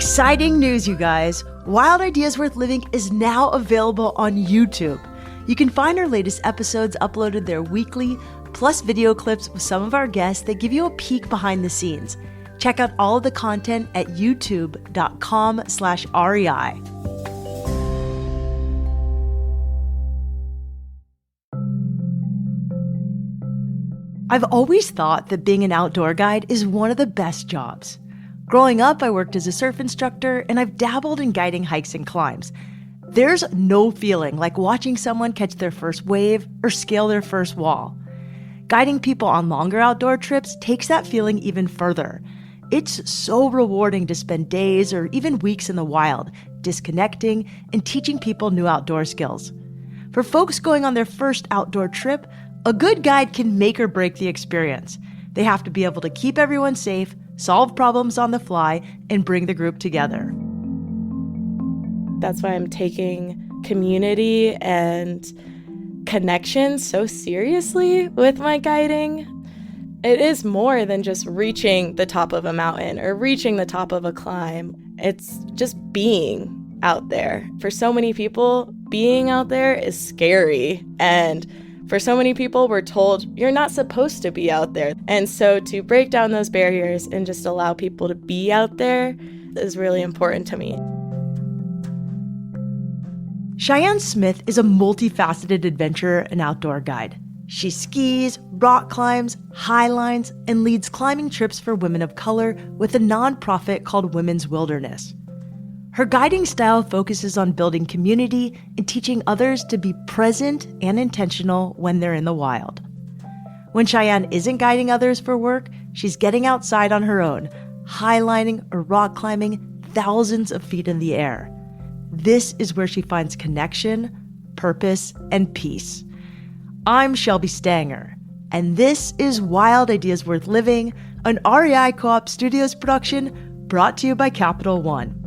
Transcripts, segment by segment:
Exciting news, you guys. Wild Ideas Worth Living is now available on YouTube. You can find our latest episodes uploaded there weekly, plus video clips with some of our guests that give you a peek behind the scenes. Check out all of the content at youtube.com/REI. I've always thought that being an outdoor guide is one of the best jobs. Growing up, I worked as a surf instructor, and I've dabbled in guiding hikes and climbs. There's no feeling like watching someone catch their first wave or scale their first wall. Guiding people on longer outdoor trips takes that feeling even further. It's so rewarding to spend days or even weeks in the wild, disconnecting and teaching people new outdoor skills. For folks going on their first outdoor trip, a good guide can make or break the experience. They have to be able to keep everyone safe, solve problems on the fly, and bring the group together. That's why I'm taking community and connection so seriously with my guiding. It is more than just reaching the top of a mountain or reaching the top of a climb. It's just being out there. For so many people, being out there is scary. And for so many people, we're told you're not supposed to be out there. And so to break down those barriers and just allow people to be out there is really important to me. Cheyenne Smith is a multifaceted adventurer and outdoor guide. She skis, rock climbs, highlines, and leads climbing trips for women of color with a nonprofit called Women's Wilderness. Her guiding style focuses on building community and teaching others to be present and intentional when they're in the wild. When Cheyenne isn't guiding others for work, she's getting outside on her own, highlining or rock climbing thousands of feet in the air. This is where she finds connection, purpose, and peace. I'm Shelby Stanger, and this is Wild Ideas Worth Living, an REI Co-op Studios production brought to you by Capital One.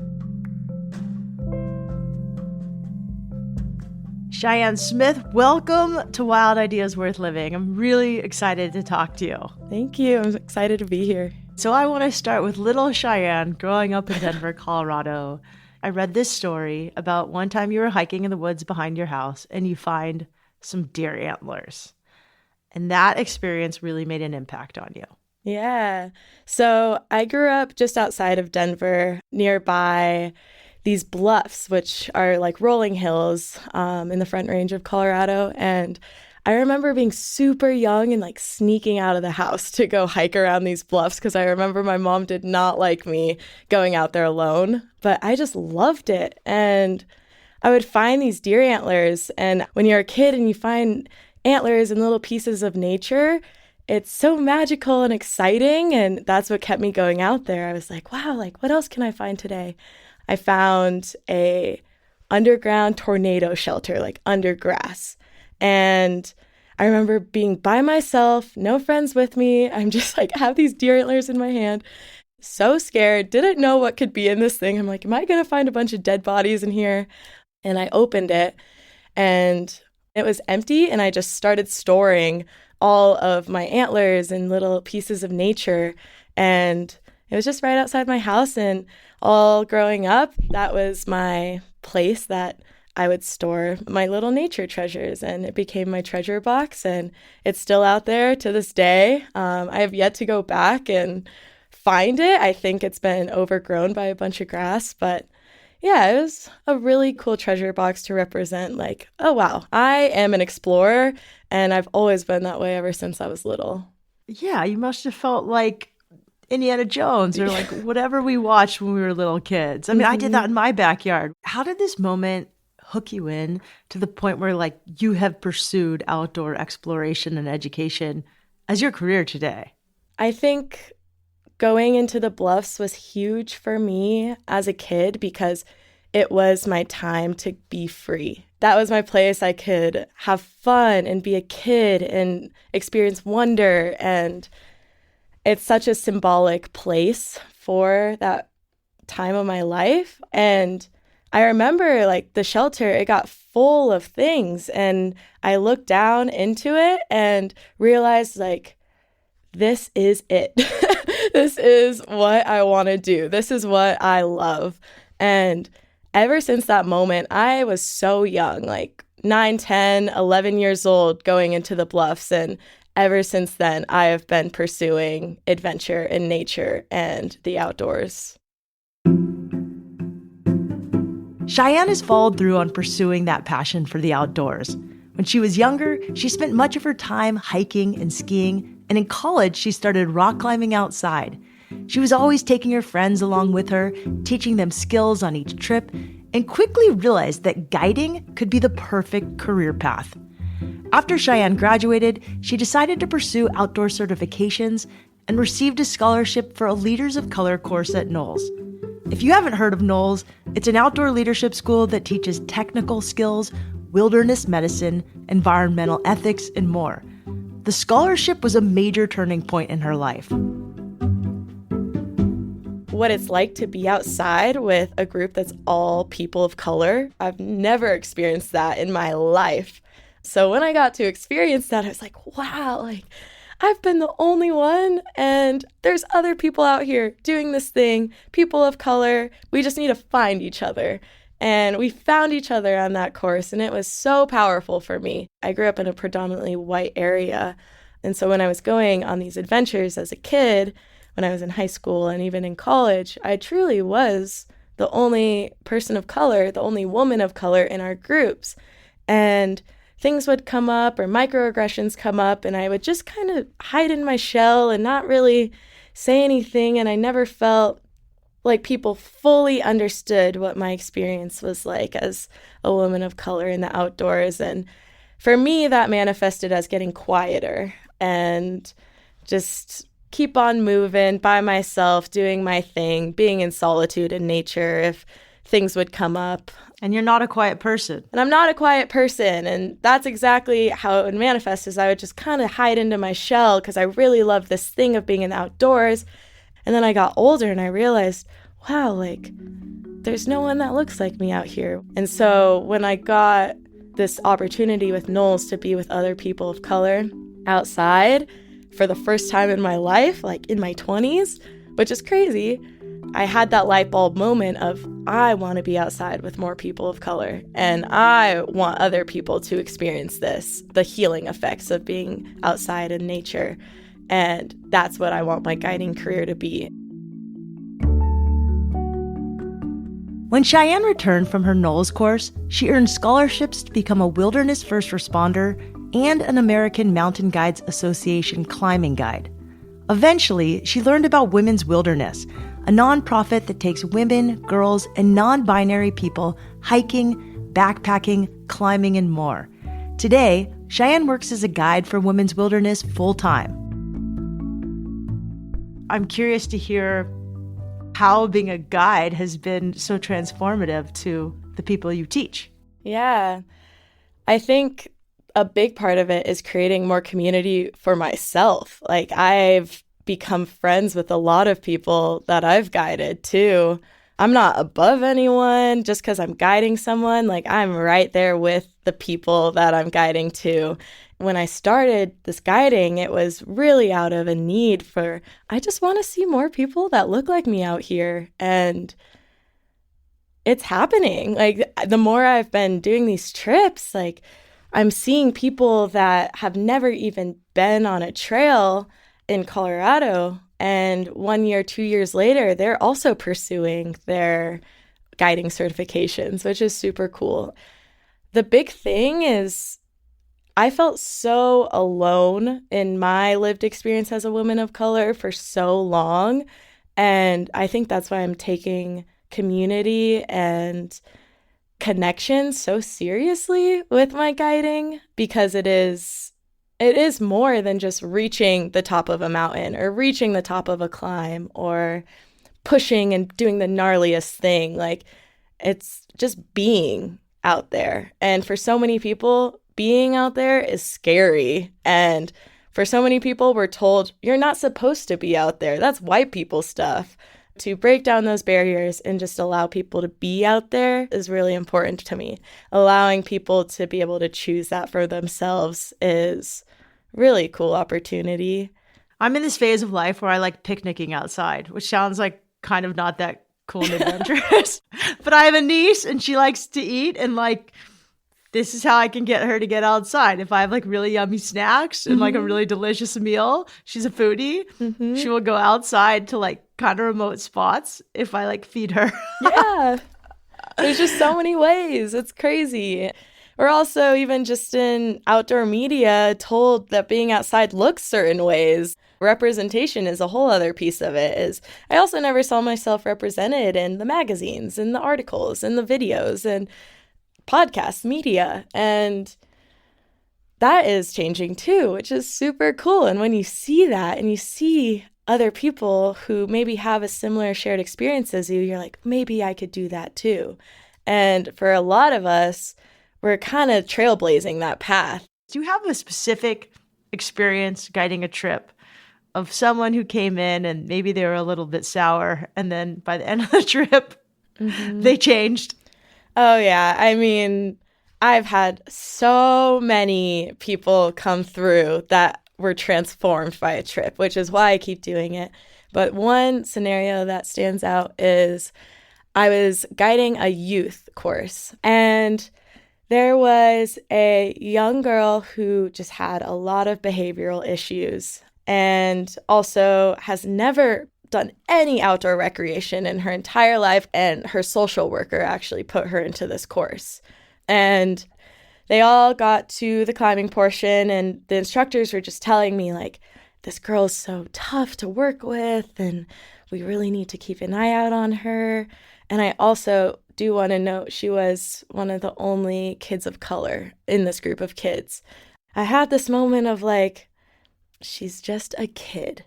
Cheyenne Smith, welcome to Wild Ideas Worth Living. I'm really excited to talk to you. Thank you. I'm excited to be here. So I want to start with little Cheyenne growing up in Denver, Colorado. I read this story about one time you were hiking in the woods behind your house and you find some deer antlers. And that experience really made an impact on you. Yeah. So I grew up just outside of Denver, nearby these bluffs, which are like rolling hills in the Front Range of Colorado. And I remember being super young and like sneaking out of the house to go hike around these bluffs because I remember my mom did not like me going out there alone, but I just loved it. And I would find these deer antlers. And when you're a kid and you find antlers and little pieces of nature, it's so magical and exciting. And that's what kept me going out there. I was like, wow, like what else can I find today? I found a underground tornado shelter, like under grass. And I remember being by myself, no friends with me. I'm just like, have these deer antlers in my hand. So scared, didn't know what could be in this thing. I'm like, am I going to find a bunch of dead bodies in here? And I opened it and it was empty. And I just started storing all of my antlers and little pieces of nature. And it was just right outside my house. And all growing up, that was my place that I would store my little nature treasures. And it became my treasure box. And it's still out there to this day. I have yet to go back and find it. I think it's been overgrown by a bunch of grass. But yeah, it was a really cool treasure box to represent like, oh, wow, I am an explorer. And I've always been that way ever since I was little. Yeah, you must have felt like Indiana Jones or like whatever we watched when we were little kids. I mean, I did that in my backyard. How did this moment hook you in to the point where like you have pursued outdoor exploration and education as your career today? I think going into the bluffs was huge for me as a kid because it was my time to be free. That was my place I could have fun and be a kid and experience wonder. And it's such a symbolic place for that time of my life. And I remember like the shelter, it got full of things. And I looked down into it and realized like, this is it. This is what I want to do. This is what I love. And ever since that moment, I was so young, like 9, 10, 11 years old going into the Bluffs. And ever since then, I have been pursuing adventure in nature and the outdoors. Cheyenne has followed through on pursuing that passion for the outdoors. When she was younger, she spent much of her time hiking and skiing, and in college, she started rock climbing outside. She was always taking her friends along with her, teaching them skills on each trip, and quickly realized that guiding could be the perfect career path. After Cheyenne graduated, she decided to pursue outdoor certifications and received a scholarship for a Leaders of Color course at Knowles. If you haven't heard of Knowles, it's an outdoor leadership school that teaches technical skills, wilderness medicine, environmental ethics, and more. The scholarship was a major turning point in her life. What it's like to be outside with a group that's all people of color, I've never experienced that in my life. So when I got to experience that, I was like, wow, like I've been the only one, and there's other people out here doing this thing, people of color. We just need to find each other. And we found each other on that course, and it was so powerful for me. I grew up in a predominantly white area, and so when I was going on these adventures as a kid, when I was in high school and even in college, I truly was the only person of color, the only woman of color in our groups. And things would come up or microaggressions come up, and I would just kind of hide in my shell and not really say anything. And I never felt like people fully understood what my experience was like as a woman of color in the outdoors. And for me, that manifested as getting quieter and just keep on moving by myself, doing my thing, being in solitude in nature if things would come up. And you're not a quiet person. And I'm not a quiet person. And that's exactly how it would manifest, is I would just kind of hide into my shell because I really love this thing of being in the outdoors. And then I got older and I realized, wow, like there's no one that looks like me out here. And so when I got this opportunity with Knowles to be with other people of color outside for the first time in my life, like in my 20s, which is crazy, I had that light bulb moment of, I want to be outside with more people of color, and I want other people to experience this, the healing effects of being outside in nature. And that's what I want my guiding career to be. When Cheyenne returned from her Knowles course, she earned scholarships to become a Wilderness First Responder and an American Mountain Guides Association climbing guide. Eventually, she learned about Women's Wilderness, a nonprofit that takes women, girls, and non-binary people hiking, backpacking, climbing, and more. Today, Cheyenne works as a guide for Women's Wilderness full-time. I'm curious to hear how being a guide has been so transformative to the people you teach. Yeah, I think a big part of it is creating more community for myself. Like, I've become friends with a lot of people that I've guided too. I'm not above anyone just because I'm guiding someone. Like, I'm right there with the people that I'm guiding too. When I started this guiding, it was really out of a need for, I just want to see more people that look like me out here. And it's happening. Like, the more I've been doing these trips, like, I'm seeing people that have never even been on a trail in Colorado, and 1 year, 2 years later, they're also pursuing their guiding certifications, which is super cool. The big thing is I felt so alone in my lived experience as a woman of color for so long, and I think that's why I'm taking community and connection so seriously with my guiding, because it is more than just reaching the top of a mountain or reaching the top of a climb or pushing and doing the gnarliest thing. Like, it's just being out there. And for so many people, being out there is scary. And for so many people, we're told, you're not supposed to be out there. That's white people stuff. To break down those barriers and just allow people to be out there is really important to me. Allowing people to be able to choose that for themselves is really cool opportunity. I'm in this phase of life where I like picnicking outside, which sounds like kind of not that cool and adventurous. But I have a niece and she likes to eat, and like this is how I can get her to get outside. If I have like really yummy snacks and like a really delicious meal, she's a foodie. She will go outside to like kind of remote spots if I like feed her. Yeah. There's just so many ways. It's crazy. We're also, even just in outdoor media, told that being outside looks certain ways. Representation is a whole other piece of it. Is I also never saw myself represented in the magazines, in the articles, in the videos, and podcasts, media. And that is changing too, which is super cool. And when you see that and you see other people who maybe have a similar shared experience as you, you're like, maybe I could do that too. And for a lot of us, we're kind of trailblazing that path. Do you have a specific experience guiding a trip of someone who came in and maybe they were a little bit sour, and then by the end of the trip, they changed? Oh, yeah. I mean, I've had so many people come through that were transformed by a trip, which is why I keep doing it. But one scenario that stands out is I was guiding a youth course, and there was a young girl who just had a lot of behavioral issues and also has never done any outdoor recreation in her entire life. And her social worker actually put her into this course. And they all got to the climbing portion, and the instructors were just telling me, like, this girl is so tough to work with, and we really need to keep an eye out on her. And I also do want to note she was one of the only kids of color in this group of kids. I had this moment of like, she's just a kid.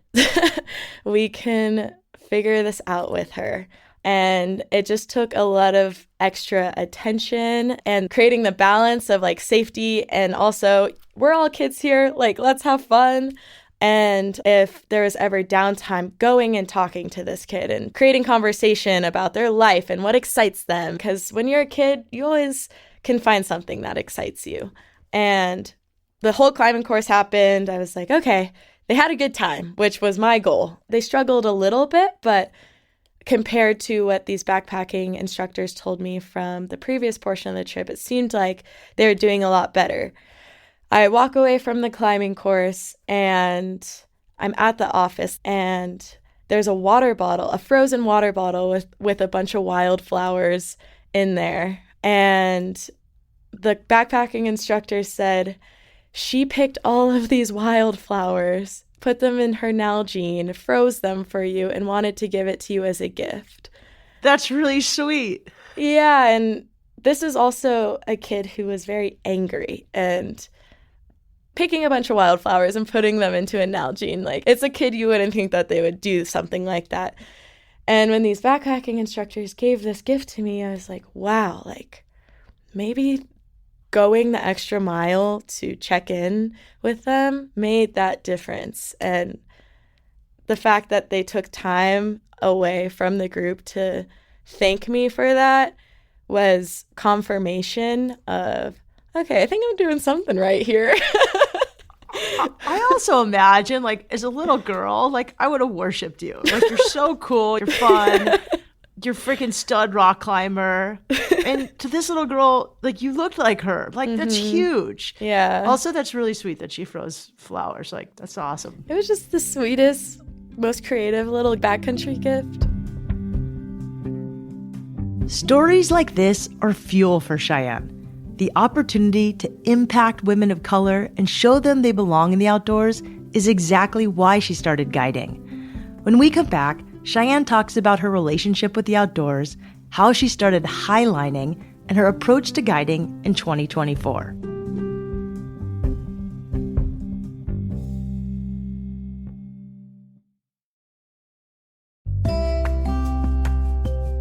We can figure this out with her. And it just took a lot of extra attention and creating the balance of like safety and also we're all kids here, like let's have fun. And if there was ever downtime, going and talking to this kid and creating conversation about their life and what excites them. Because when you're a kid, you always can find something that excites you. And the whole climbing course happened. I was like, okay, they had a good time, which was my goal. They struggled a little bit, but compared to what these backpacking instructors told me from the previous portion of the trip, it seemed like they were doing a lot better. I walk away from the climbing course and I'm at the office and there's a water bottle, a frozen water bottle with a bunch of wildflowers in there. And the backpacking instructor said she picked all of these wildflowers, put them in her Nalgene, froze them for you, and wanted to give it to you as a gift. That's really sweet. Yeah, and this is also a kid who was very angry and picking a bunch of wildflowers and putting them into a Nalgene. Like, it's a kid you wouldn't think that they would do something like that. And when these backpacking instructors gave this gift to me, I was like, wow, like maybe going the extra mile to check in with them made that difference. And the fact that they took time away from the group to thank me for that was confirmation of, okay, I think I'm doing something right here. I also imagine, like, as a little girl, like, I would have worshipped you. Like, you're so cool, you're fun, you're freaking stud rock climber. And to this little girl, like, you looked like her. Like, that's huge. Yeah. Also, that's really sweet that she froze flowers. Like, that's awesome. It was just the sweetest, most creative little backcountry gift. Stories like this are fuel for Cheyenne. The opportunity to impact women of color and show them they belong in the outdoors is exactly why she started guiding. When we come back, Cheyenne talks about her relationship with the outdoors, how she started highlining, and her approach to guiding in 2024.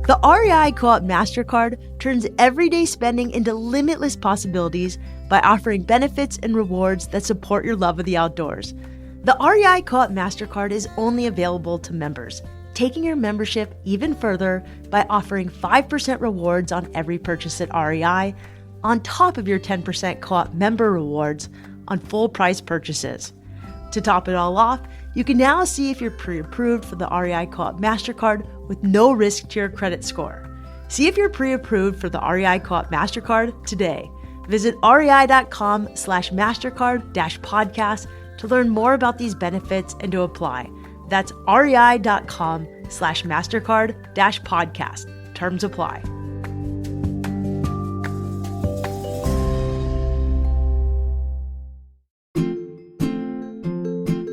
The REI Co-op MasterCard turns everyday spending into limitless possibilities by offering benefits and rewards that support your love of the outdoors. The REI Co-op MasterCard is only available to members, taking your membership even further by offering 5% rewards on every purchase at REI, on top of your 10% co-op member rewards on full price purchases. To top it all off, You can now see if you're pre-approved for the REI Co-op MasterCard with no risk to your credit score. See if you're pre-approved for the REI Co-op MasterCard today. Visit rei.com/MasterCard-podcast to learn more about these benefits and to apply. That's rei.com/MasterCard-podcast. Terms apply.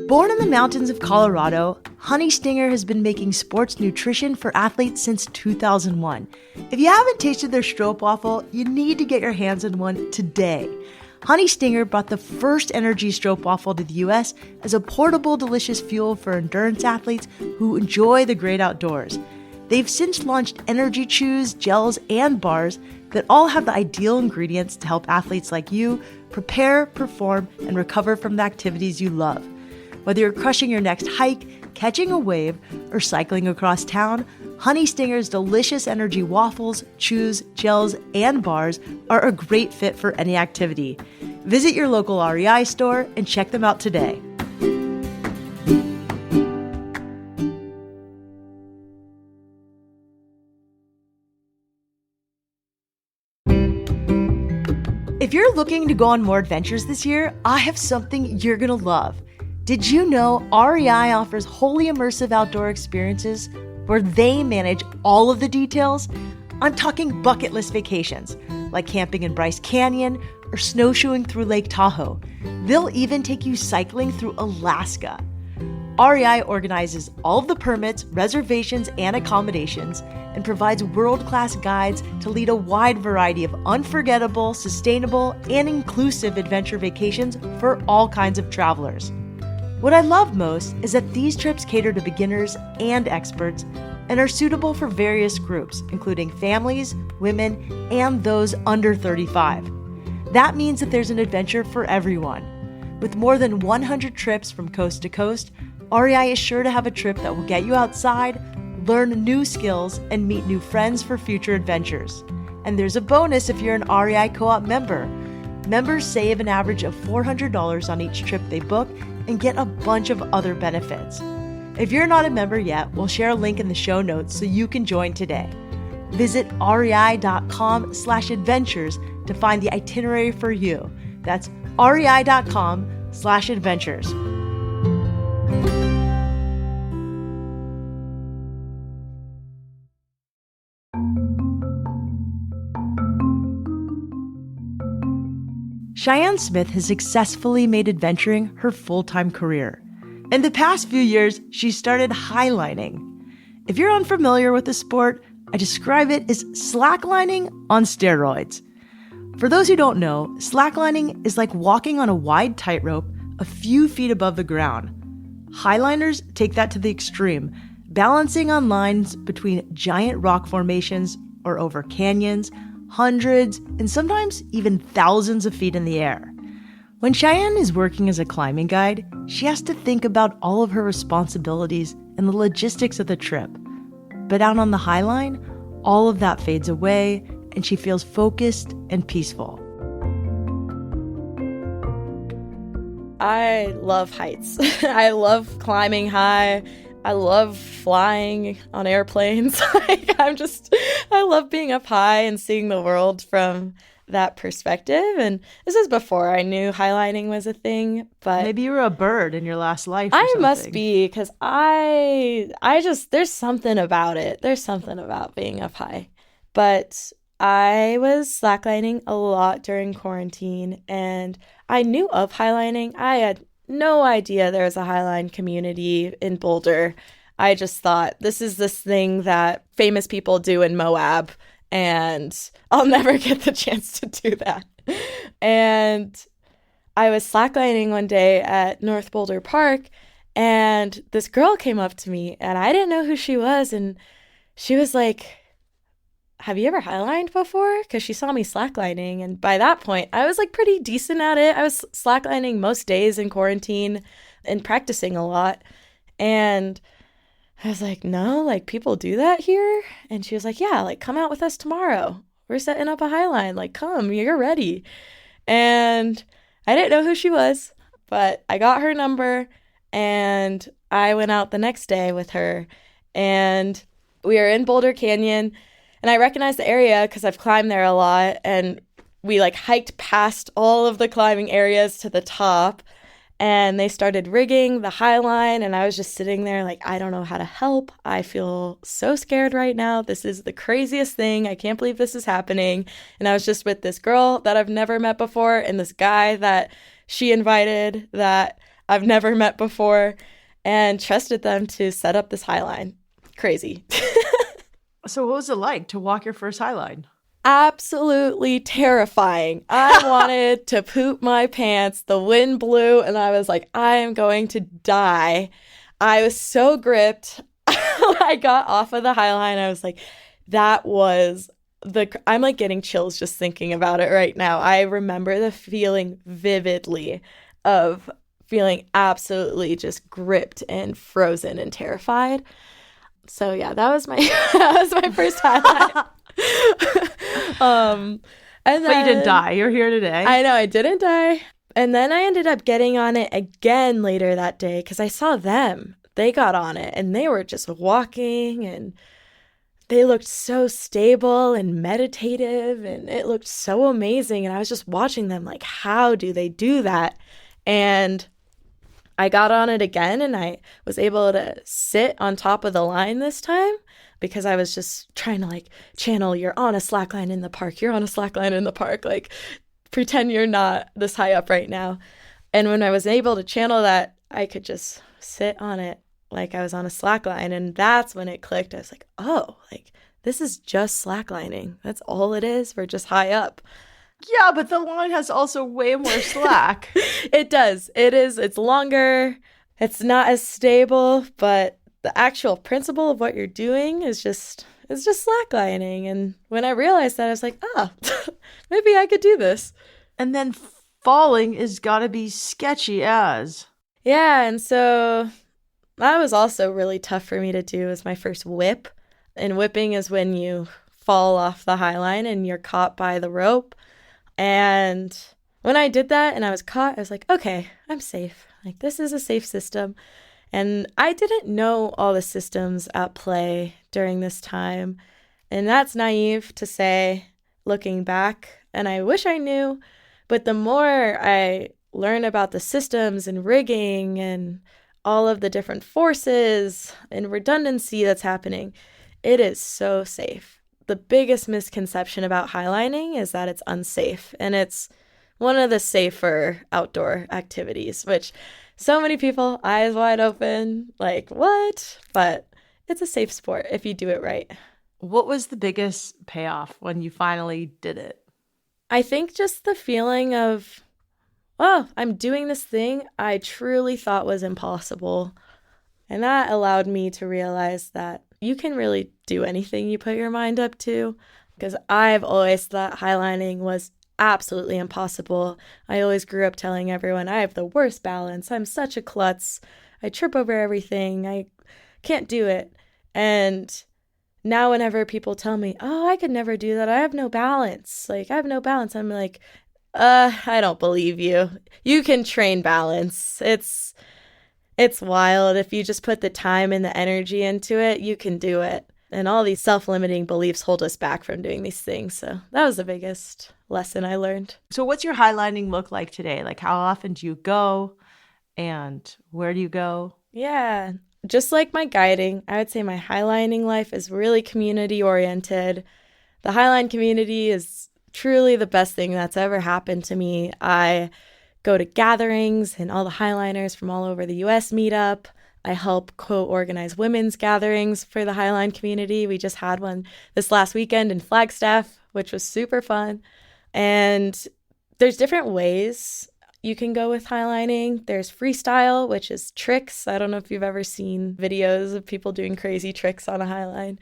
Born in the mountains of Colorado, Honey Stinger has been making sports nutrition for athletes since 2001. If you haven't tasted their stroopwafel, you need to get your hands on one today. Honey Stinger brought the first energy stroopwafel to the US as a portable, delicious fuel for endurance athletes who enjoy the great outdoors. They've since launched energy chews, gels, and bars that all have the ideal ingredients to help athletes like you prepare, perform, and recover from the activities you love. Whether you're crushing your next hike, catching a wave, or cycling across town, Honey Stinger's delicious energy waffles, chews, gels, and bars are a great fit for any activity. Visit your local REI store and check them out today. If you're looking to go on more adventures this year, I have something you're gonna love. Did you know REI offers wholly immersive outdoor experiences where they manage all of the details? I'm talking bucket list vacations, like camping in Bryce Canyon or snowshoeing through Lake Tahoe. They'll even take you cycling through Alaska. REI organizes all of the permits, reservations, and accommodations, and provides world-class guides to lead a wide variety of unforgettable, sustainable, and inclusive adventure vacations for all kinds of travelers. What I love most is that these trips cater to beginners and experts and are suitable for various groups, including families, women, and those under 35. That means that there's an adventure for everyone. With more than 100 trips from coast to coast, REI is sure to have a trip that will get you outside, learn new skills, and meet new friends for future adventures. And there's a bonus if you're an REI Co-op member. Members save an average of $400 on each trip they book and get a bunch of other benefits. If you're not a member yet, we'll share a link in the show notes so you can join today. Visit rei.com/adventures to find the itinerary for you. That's rei.com/adventures. Cheyenne Smith has successfully made adventuring her full-time career. In the past few years, she started highlining. If you're unfamiliar with the sport, I describe it as slacklining on steroids. For those who don't know, slacklining is like walking on a wide tightrope a few feet above the ground. Highliners take that to the extreme, balancing on lines between giant rock formations or over canyons, hundreds, and sometimes even thousands of feet in the air. When Cheyenne is working as a climbing guide, she has to think about all of her responsibilities and the logistics of the trip. But out on the highline, all of that fades away, and she feels focused and peaceful. I love heights. I love climbing high. I love flying on airplanes. I love being up high and seeing the world from that perspective. And this is before I knew highlining was a thing, but maybe you were a bird in your last life or I something. must be, because there's something about it. There's something about being up high. But I was slacklining a lot during quarantine, and I knew of highlining. I had no idea there was a highline community in Boulder. I just thought, this is this thing that famous people do in Moab, and I'll never get the chance to do that. And I was slacklining one day at North Boulder Park, and this girl came up to me, and I didn't know who she was, and she was like, have you ever highlined before? Because she saw me slacklining, and by that point, I was like pretty decent at it. I was slacklining most days in quarantine and practicing a lot, and I was like, no, like people do that here? And she was like, yeah, like come out with us tomorrow. We're setting up a highline. Like, come, you're ready. And I didn't know who she was, but I got her number, And I went out the next day with her, and we were in Boulder Canyon, and I recognized the area because I've climbed there a lot, and we like hiked past all of the climbing areas to the top, and they started rigging the high line, and I was just sitting there like, I don't know how to help. I feel so scared right now. This is the craziest thing. I can't believe this is happening. And I was just with this girl that I've never met before and this guy that she invited that I've never met before, and trusted them to set up this high line. Crazy. So what was it like to walk your first high line? Absolutely terrifying. I wanted to poop my pants. The wind blew, and I was like, I am going to die. I was so gripped. I got off of the high line. I was like, I'm like getting chills just thinking about it right now. I remember the feeling vividly of feeling absolutely just gripped and frozen and terrified. So yeah, that was my first highlight. And then, but you didn't die. You're here today. I know, I didn't die. And then I ended up getting on it again later that day because I saw them. They got on it and they were just walking, and they looked so stable and meditative, and it looked so amazing. And I was just watching them like, how do they do that? And I got on it again, and I was able to sit on top of the line this time because I was just trying to like channel, you're on a slack line in the park. You're on a slack line in the park. Like, pretend you're not this high up right now. And when I was able to channel that, I could just sit on it like I was on a slack line. And that's when it clicked. I was like, oh, like this is just slacklining. That's all it is. We're just high up. Yeah, but the line has also way more slack. It does. It is. It's longer. It's not as stable, but the actual principle of what you're doing is just slacklining. And when I realized that, I was like, maybe I could do this. And then falling is gotta be sketchy as. Yeah, and so that was also really tough for me to do. It was my first whip. And whipping is when you fall off the high line and you're caught by the rope. And when I did that and I was caught, I was like, okay, I'm safe. Like, this is a safe system. And I didn't know all the systems at play during this time. And that's naive to say, looking back. And I wish I knew. But the more I learn about the systems and rigging and all of the different forces and redundancy that's happening, it is so safe. The biggest misconception about highlining is that it's unsafe, and it's one of the safer outdoor activities, which so many people, eyes wide open, like, what? But it's a safe sport if you do it right. What was the biggest payoff when you finally did it? I think just the feeling of, oh, I'm doing this thing I truly thought was impossible. And that allowed me to realize that you can really do anything you put your mind up to, because I've always thought highlining was absolutely impossible. I always grew up telling everyone I have the worst balance. I'm such a klutz. I trip over everything. I can't do it. And now whenever people tell me, oh, I could never do that, I have no balance. Like, I have no balance. I'm like, I don't believe you. You can train balance. It's wild. If you just put the time and the energy into it, you can do it. And all these self-limiting beliefs hold us back from doing these things. So that was the biggest lesson I learned. So what's your highlining look like today? Like, how often do you go and where do you go? Yeah, just like my guiding, I would say my highlining life is really community oriented. The highline community is truly the best thing that's ever happened to me. I go to gatherings, and all the highliners from all over the U.S. meet up. I help co-organize women's gatherings for the highline community. We just had one this last weekend in Flagstaff, which was super fun. And there's different ways you can go with highlining. There's freestyle, which is tricks. I don't know if you've ever seen videos of people doing crazy tricks on a highline,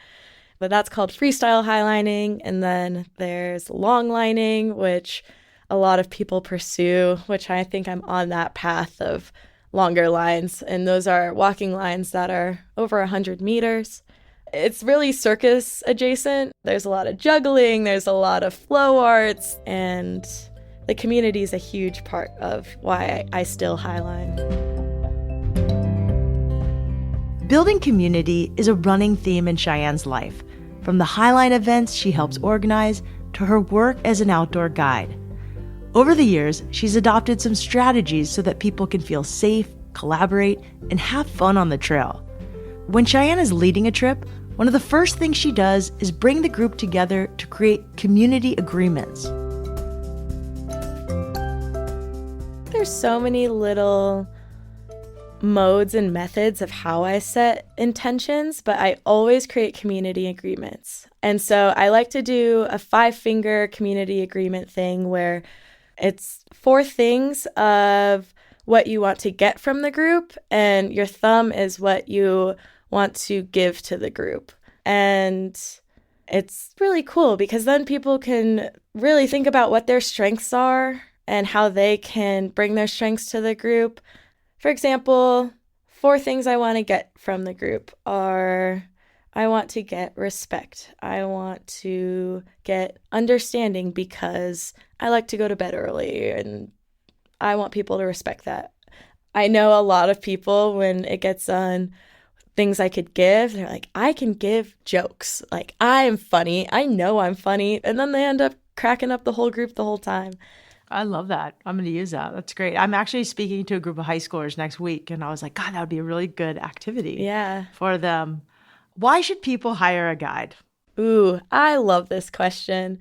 but that's called freestyle highlining. And then there's long lining, which a lot of people pursue, which I think I'm on that path of longer lines. And those are walking lines that are over 100 meters. It's really circus adjacent. There's a lot of juggling. There's a lot of flow arts. And the community is a huge part of why I still highline. Building community is a running theme in Cheyenne's life, from the Highline events she helps organize to her work as an outdoor guide. Over the years, she's adopted some strategies so that people can feel safe, collaborate, and have fun on the trail. When Cheyenne is leading a trip, one of the first things she does is bring the group together to create community agreements. There's so many little modes and methods of how I set intentions, but I always create community agreements. And so I like to do a 5-finger community agreement thing where it's 4 things of what you want to get from the group, and your thumb is what you want to give to the group. And it's really cool because then people can really think about what their strengths are and how they can bring their strengths to the group. For example, 4 things I want to get from the group are: I want to get respect. I want to get understanding because I like to go to bed early and I want people to respect that. I know a lot of people, when it gets on things I could give, they're like, I can give jokes. Like, I am funny. I know I'm funny. And then they end up cracking up the whole group the whole time. I love that. I'm going to use that. That's great. I'm actually speaking to a group of high schoolers next week, and I was like, God, that would be a really good activity for them. Why should people hire a guide? Ooh, I love this question.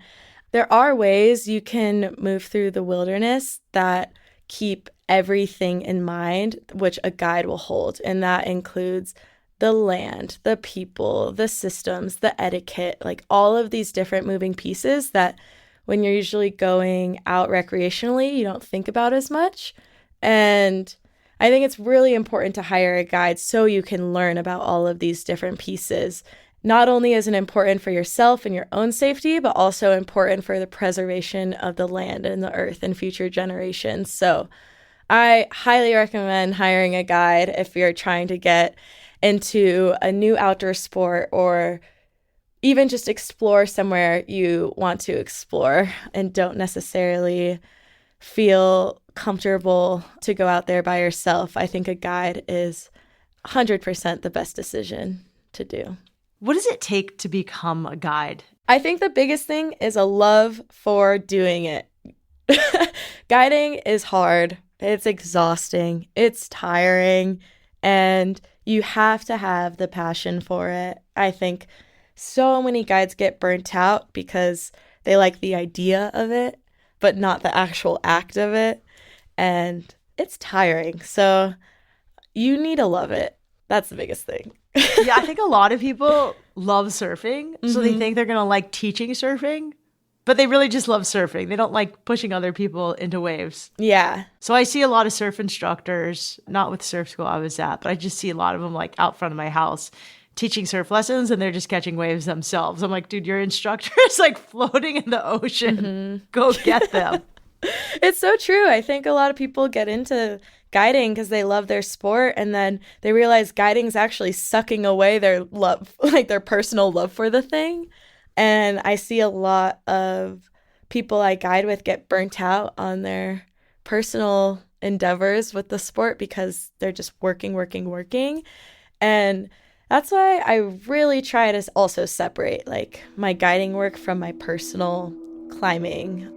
There are ways you can move through the wilderness that keep everything in mind, which a guide will hold. And that includes the land, the people, the systems, the etiquette, like all of these different moving pieces that when you're usually going out recreationally, you don't think about as much. And I think it's really important to hire a guide so you can learn about all of these different pieces. Not only is it important for yourself and your own safety, but also important for the preservation of the land and the earth and future generations. So I highly recommend hiring a guide if you're trying to get into a new outdoor sport or even just explore somewhere you want to explore and don't necessarily feel comfortable to go out there by yourself. I think a guide is 100% the best decision to do. What does it take to become a guide? I think the biggest thing is a love for doing it. Guiding is hard. It's exhausting. It's tiring. And you have to have the passion for it. I think so many guides get burnt out because they like the idea of it, but not the actual act of it. And it's tiring. So you need to love it. That's the biggest thing. Yeah, I think a lot of people love surfing. So they think they're going to like teaching surfing, but they really just love surfing. They don't like pushing other people into waves. Yeah. So I see a lot of surf instructors, not with surf school I was at, but I just see a lot of them like out front of my house teaching surf lessons, and they're just catching waves themselves. I'm like, dude, your instructor is like floating in the ocean. Go get them. It's so true. I think a lot of people get into guiding because they love their sport, and then they realize guiding is actually sucking away their love, like their personal love for the thing. And I see a lot of people I guide with get burnt out on their personal endeavors with the sport because they're just working. And that's why I really try to also separate like my guiding work from my personal climbing.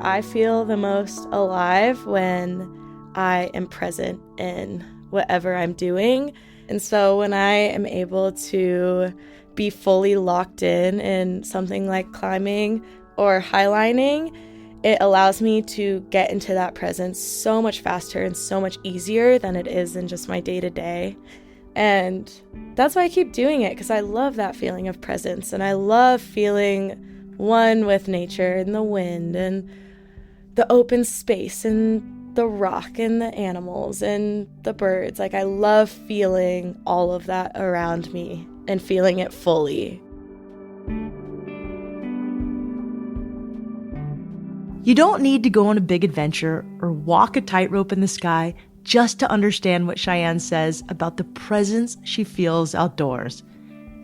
I feel the most alive when I am present in whatever I'm doing. And so when I am able to be fully locked in something like climbing or highlining, it allows me to get into that presence so much faster and so much easier than it is in just my day-to-day. And that's why I keep doing it, because I love that feeling of presence, and I love feeling one with nature and the wind and the open space and the rock and the animals and the birds. Like, I love feeling all of that around me and feeling it fully. You don't need to go on a big adventure or walk a tightrope in the sky just to understand what Cheyenne says about the presence she feels outdoors.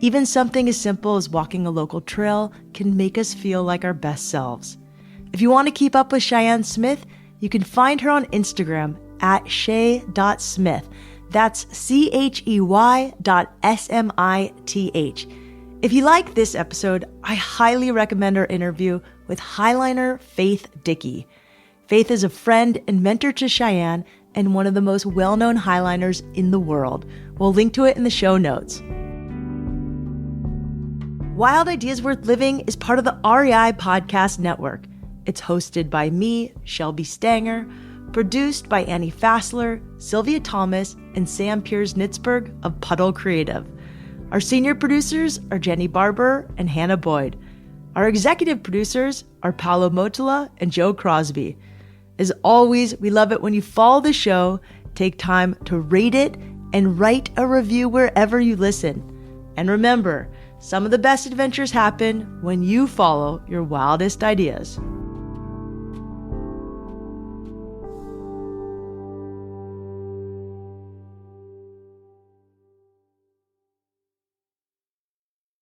Even something as simple as walking a local trail can make us feel like our best selves. If you want to keep up with Cheyenne Smith, You can find her on Instagram at shay.smith. That's CHEY.SMITH. If you like this episode, I highly recommend our interview with highliner Faith Dickey. Faith is a friend and mentor to Cheyenne and one of the most well-known highliners in the world. We'll link to it in the show notes. Wild Ideas Worth Living is part of the REI Podcast Network. It's hosted by me, Shelby Stanger, produced by Annie Fassler, Sylvia Thomas, and Sam Piers-Nitzberg of Puddle Creative. Our senior producers are Jenny Barber and Hannah Boyd. Our executive producers are Paolo Motola and Joe Crosby. As always, we love it when you follow the show, take time to rate it, and write a review wherever you listen. And remember, some of the best adventures happen when you follow your wildest ideas.